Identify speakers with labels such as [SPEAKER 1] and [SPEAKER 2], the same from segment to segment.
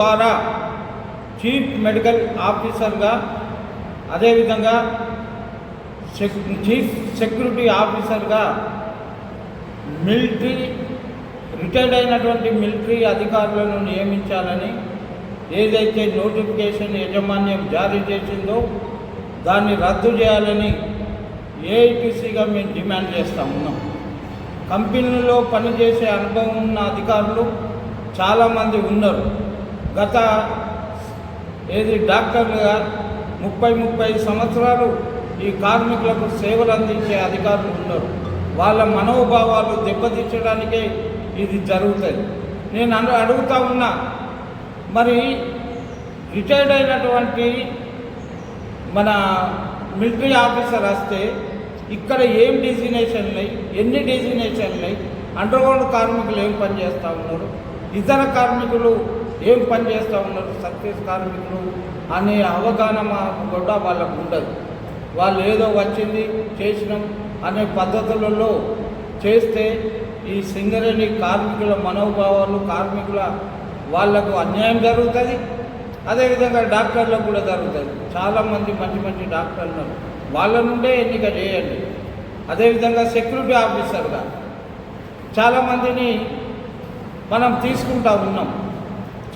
[SPEAKER 1] ద్వారా chief medical ఆఫీసర్గా అదేవిధంగా చీఫ్ సెక్యూరిటీ ఆఫీసర్గా రిటైర్డ్ అయినటువంటి మిలిటరీ అధికారులను నియమించాలని ఏదైతే నోటిఫికేషన్ యాజమాన్యం జారీ చేసిందో దాన్ని రద్దు చేయాలని ఏఐటీసీగా మేము డిమాండ్ చేస్తూ ఉన్నాం. కంపెనీలో పనిచేసే అనుభవం ఉన్న అధికారులు చాలామంది ఉన్నారు. గత డాక్టర్లుగా 30 సంవత్సరాలు ఈ కార్మికులకు సేవలు అందించే అధికారులు ఉన్నారు. వాళ్ళ మనోభావాలు దెబ్బతీర్చడానికే ఇది జరుగుతుంది. నేను అడుగుతా ఉన్నా, మరి రిటైర్డ్ అయినటువంటి మన మిలిటరీ ఆఫీసర్ వస్తే ఇక్కడ ఏం డిజిగ్నేషన్లు, ఎన్ని డిజిగ్నేషన్లు, అండర్గ్రౌండ్ కార్మికులు ఏం పని చేస్తూ ఉన్నారు, ఇతర కార్మికులు ఏం పని చేస్తూ ఉన్నారు, సర్వీస్ కార్మికులు అనే అవగాహన కూడా వాళ్ళకు ఉండదు. వాళ్ళు ఏదో వచ్చింది చేసినాం అనే పద్ధతులలో చేస్తే ఈ సింగరేణి కార్మికుల మనోభావాలు, కార్మికుల వాళ్లకు అన్యాయం జరుగుతుంది. అదేవిధంగా డాక్టర్లకు కూడా జరుగుతుంది. చాలామంది మంచి డాక్టర్లు వాళ్ళ నుండే ఎన్నిక చేయండి. అదేవిధంగా సెక్యూరిటీ ఆఫీసర్గా చాలామందిని మనం తీసుకుంటా ఉన్నాం.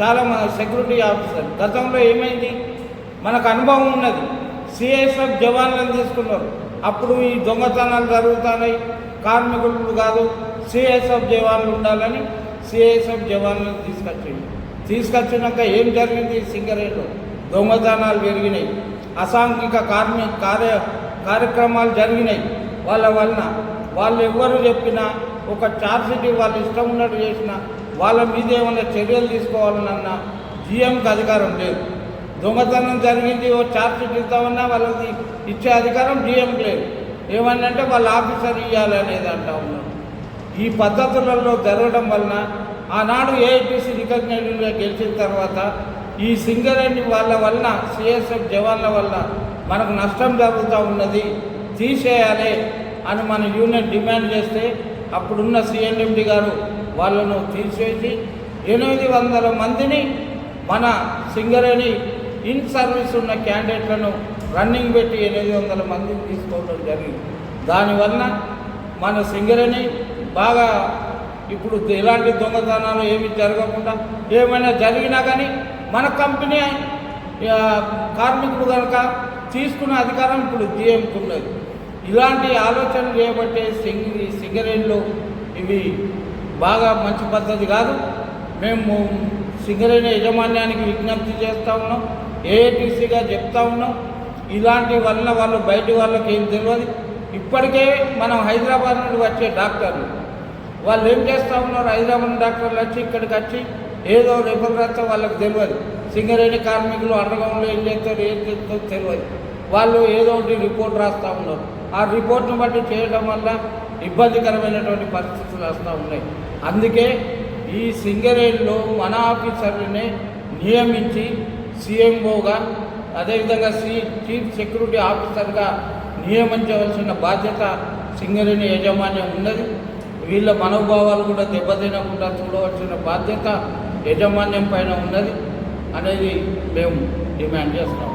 [SPEAKER 1] చాలామంది సెక్యూరిటీ ఆఫీసర్ గతంలో ఏమైంది, మనకు అనుభవం ఉన్నది. సిఐఎస్ఎఫ్ జవాన్లను తీసుకున్నారు. అప్పుడు ఈ దొంగతనాలు జరుగుతున్నాయి, కార్మికులు కాదు సిఐఎస్ఎఫ్ జవాన్లు ఉండాలని సిఐఎస్ఎఫ్ జవాన్లను తీసుకొచ్చినాక ఏం జరిగింది, సింగరేణిలో దొంగతనాలు పెరిగినాయి, అసాంఘిక కార్యక్రమాలు జరిగినాయి. వాళ్ళ వలన వాళ్ళు ఎవ్వరు చెప్పినా ఒక ఛార్జ్షీట్ వాళ్ళు ఇష్టం ఉన్నట్టు చేసినా వాళ్ళ మీద ఏమైనా చర్యలు తీసుకోవాలన్న జీఎంకి అధికారం లేదు. దొంగతనం జరిగింది, ఓ ఛార్జ్షీట్ ఇస్తామన్నా వాళ్ళకి ఇచ్చే అధికారం జీఎంకి లేదు. ఏమన్నంటే వాళ్ళ ఆఫీసర్ ఇవ్వాలనేది అంటా ఉన్నారు. ఈ పద్ధతులలో జరగడం వలన ఆనాడు ఏఐటీసీ రికగ్నైజ్డ్గా గెలిచిన తర్వాత ఈ సింగరేణి వాళ్ళ వలన సిఎస్ఎఫ్ జవాన్ల వల్ల మనకు నష్టం జరుగుతూ ఉన్నది, తీసేయాలి అని మన యూనియన్ డిమాండ్ చేస్తే అప్పుడున్న సిఎండి గారు వాళ్ళను తీసేసి 800 మందిని మన సింగరేణి ఇన్ సర్వీస్ ఉన్న క్యాండిడేట్లను రన్నింగ్ పెట్టి 800 మందిని తీసుకోవడం జరిగింది. దానివల్ల మన సింగరేణి బాగా ఇప్పుడు ఎలాంటి దొంగతనాలు ఏమి జరగకుండా, ఏమైనా జరిగినా కానీ మన కంపెనీ కార్మికులు కనుక తీసుకునే అధికారం ఇప్పుడు జీఎంకు ఉన్నది. ఇలాంటి ఆలోచనలు చేయబట్టే సింగరేణిలో ఇవి బాగా మంచి పద్ధతి కాదు. మేము సింగరేణి యాజమాన్యానికి విజ్ఞప్తి చేస్తూ ఉన్నాం, ఏఐటీసీగా చెప్తా ఉన్నాం. ఇలాంటి వల్ల వాళ్ళు బయట వాళ్ళకి ఏం తెలియదు. ఇప్పటికే మనం హైదరాబాద్ నుండి వచ్చే డాక్టర్లు వాళ్ళు ఏం చేస్తూ ఉన్నారు, హైదరాబాద్ డాక్టర్లు వచ్చి ఇక్కడికి వచ్చి ఏదో రిఫర్ రాస్తే వాళ్ళకి తెలియదు. సింగరేణి కార్మికులు అండర్గ్రౌండ్లో ఏం చేస్తారో తెలియదు. వాళ్ళు ఏదో ఒకటి రిపోర్ట్ రాస్తూ ఉన్నారు. ఆ రిపోర్ట్ను బట్టి చేయడం వల్ల ఇబ్బందికరమైనటువంటి పరిస్థితులు వస్తూ ఉన్నాయి. అందుకే ఈ సింగరేణిలో మన ఆఫీసర్లనే నియమించి సిఎంఓగా అదేవిధంగా చీఫ్ సెక్యూరిటీ ఆఫీసర్గా నియమించవలసిన బాధ్యత సింగరేణి యాజమాన్యం ఉన్నది. వీళ్ళ మనోభావాలు కూడా దెబ్బతినకుండా చూడవలసిన బాధ్యత యాజమాన్యం పైన ఉన్నది అనేది మేము డిమాండ్ చేస్తాం.